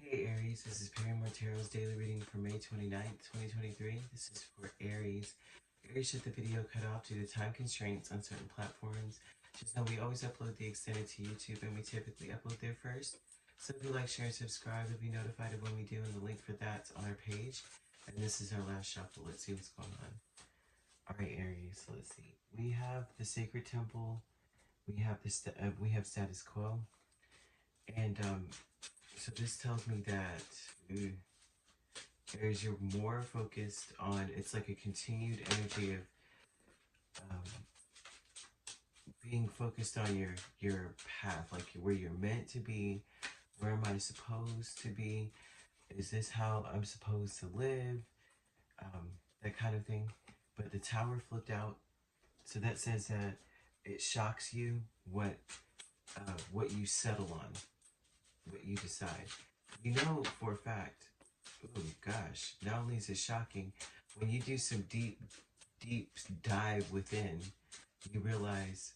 Hey Aries, this is Perrymore Tarot's daily reading for May 29th, 2023. This is for Aries. Aries, should the video cut off due to time constraints on certain platforms, just know we always upload the extended to YouTube and we typically upload there first. So if you like, share, and subscribe, you'll be notified of when we do, and the link for that's on our page. And this is our last shuffle. Let's see what's going on. Alright Aries, let's see. We have the Sacred Temple, we have status quo, and so this tells me that Aries, you're more focused on, it's like a continued energy of being focused on your path, like where you're meant to be. Where am I supposed to be? Is this how I'm supposed to live? That kind of thing. But the Tower flipped out, so that says that it shocks you what you settle on, what you decide. You know for a fact, oh gosh, not only is it shocking, when you do some deep dive within, you realize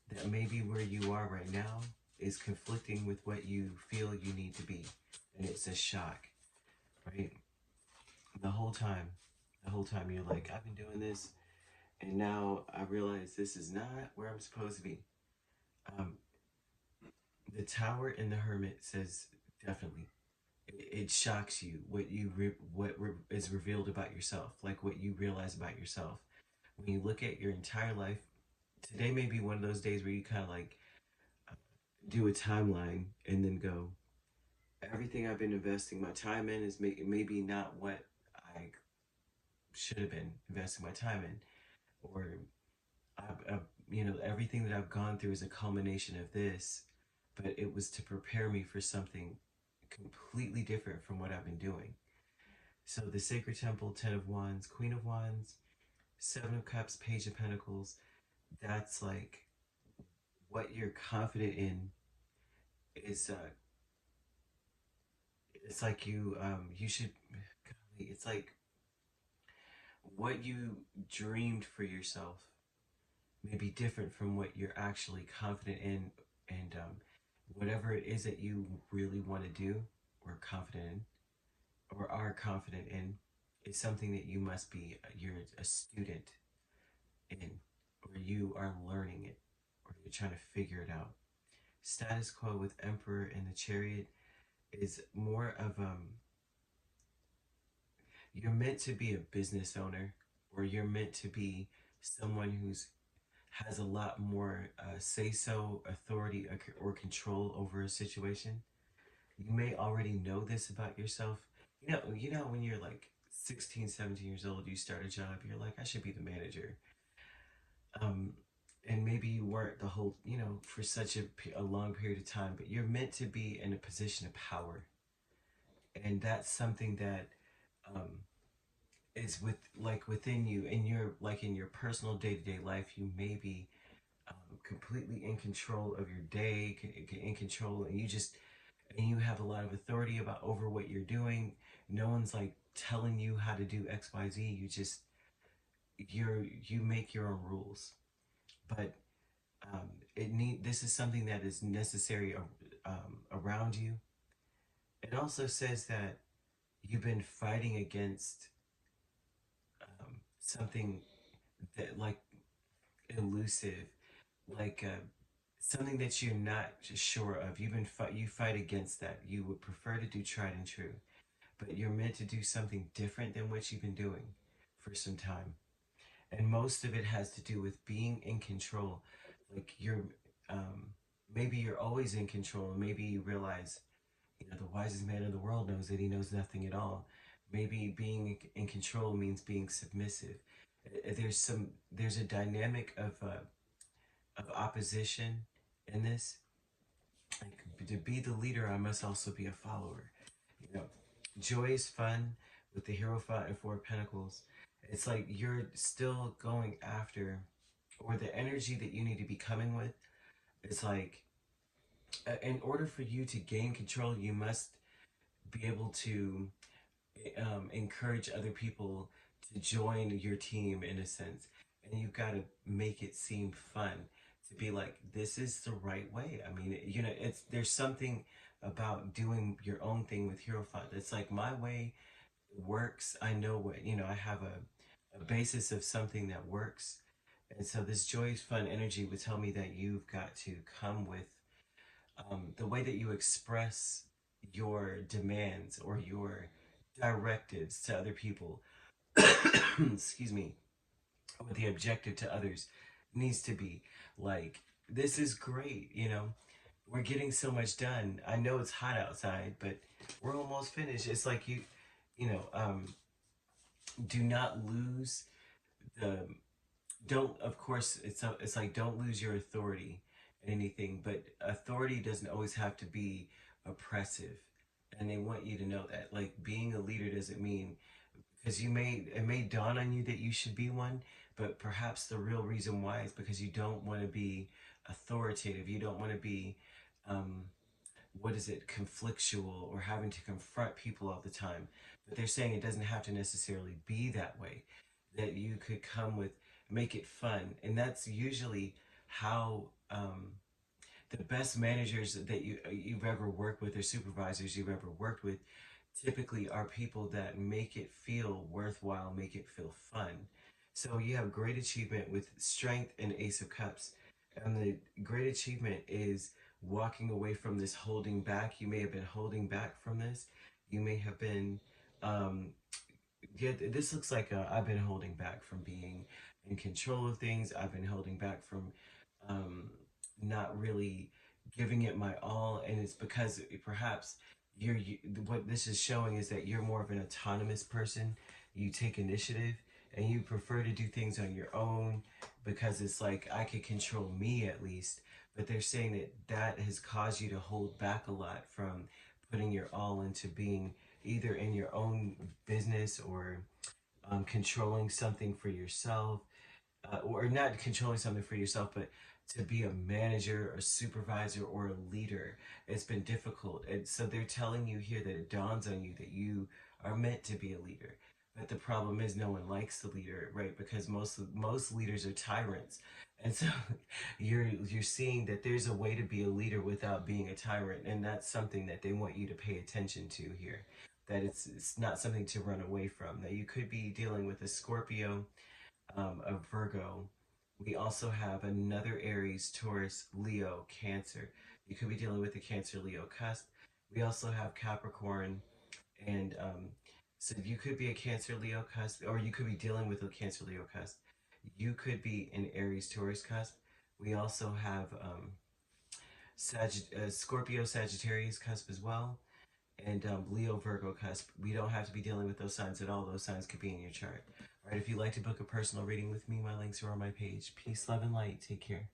that maybe where you are right now is conflicting with what you feel you need to be. And it's a shock, right? The whole time you're like, I've been doing this, and now I realize this is not where I'm supposed to be. The Tower and the Hermit says definitely. It shocks you what is revealed about yourself, like what you realize about yourself. When you look at your entire life, today may be one of those days where you kind of like do a timeline and then go, everything I've been investing my time in is maybe not what I should have been investing my time in, or everything that I've gone through is a culmination of this, but it was to prepare me for something completely different from what I've been doing. So the Sacred Temple, 10 of Wands, Queen of Wands, 7 of Cups, Page of Pentacles, that's like what you're confident in is, it's like you should, it's like what you dreamed for yourself may be different from what you're actually confident in, and whatever it is that you really want to do or confident in or are confident in is something that you must be, you're a student in, or you are learning it, or you're trying to figure it out. Status quo with Emperor and the Chariot is more of you're meant to be a business owner, or you're meant to be someone who's has a lot more say-so, authority, or control over a situation. You may already know this about yourself. You know when you're like 16, 17 years old, you start a job, you're like, I should be the manager. And maybe you weren't the whole, for such a long period of time, but you're meant to be in a position of power. And that's something that is within you, in your personal day-to-day life. You may be completely in control of your day, in control, and you have a lot of authority over what you're doing. No one's like telling you how to do XYZ. You make your own rules. But this is something that is necessary around you. It also says that you've been fighting against something that like elusive, like something that you're not sure of. You fight against that. You would prefer to do tried and true, but you're meant to do something different than what you've been doing for some time. And most of it has to do with being in control. Like maybe you're always in control. Maybe you realize, the wisest man in the world knows that he knows nothing at all. Maybe being in control means being submissive. There's a dynamic of opposition in this. Like, to be the leader, I must also be a follower. Joy is fun with the Hierophant and 4 of Pentacles. It's like you're still going after, or the energy that you need to be coming with. It's like, in order for you to gain control, you must be able to encourage other people to join your team in a sense. And you've got to make it seem fun, to be like, this is the right way. I mean, there's something about doing your own thing with Hierophant. It's like my way works. I know what, I have a basis of something that works. And so this joyous, fun energy would tell me that you've got to come with the way that you express your demands or your directives to other people, excuse me, with the objective to others needs to be like, this is great, we're getting so much done. I know it's hot outside, but we're almost finished. It's like you know, do not lose the, don't, of course, it's like, don't lose your authority in anything, but authority doesn't always have to be oppressive. And they want you to know that, like, being a leader doesn't mean, because it may dawn on you that you should be one, but perhaps the real reason why is because you don't want to be authoritative. You don't want to be, um, what is it, conflictual or having to confront people all the time. But they're saying it doesn't have to necessarily be that way, that you could come with, make it fun. And that's usually how the best managers that you've ever worked with, or supervisors you've ever worked with, typically are people that make it feel worthwhile, make it feel fun. So you have great achievement with strength and Ace of Cups. And the great achievement is walking away from this holding back. You may have been holding back from this. You may have been, this looks like I've been holding back from being in control of things. I've been holding back from um, not really giving it my all. And it's because perhaps what this is showing is that you're more of an autonomous person. You take initiative and you prefer to do things on your own because it's like, I could control me at least. But they're saying that that has caused you to hold back a lot from putting your all into being either in your own business or controlling something for yourself, or not controlling something for yourself, but to be a manager, a supervisor, or a leader. It's been difficult. And so they're telling you here that it dawns on you that you are meant to be a leader. But the problem is no one likes the leader, right? Because most leaders are tyrants. And so you're seeing that there's a way to be a leader without being a tyrant, and that's something that they want you to pay attention to here. That it's not something to run away from. That you could be dealing with a Scorpio, a Virgo. We also have another Aries, Taurus, Leo, Cancer. You could be dealing with the Cancer Leo cusp. We also have Capricorn, and so you could be a Cancer Leo cusp, or you could be dealing with a Cancer Leo cusp. You could be an Aries Taurus cusp. We also have Scorpio Sagittarius cusp as well, and Leo Virgo cusp. We don't have to be dealing with those signs at all. Those signs could be in your chart. All right, if you'd like to book a personal reading with me, my links are on my page. Peace, love, and light. Take care.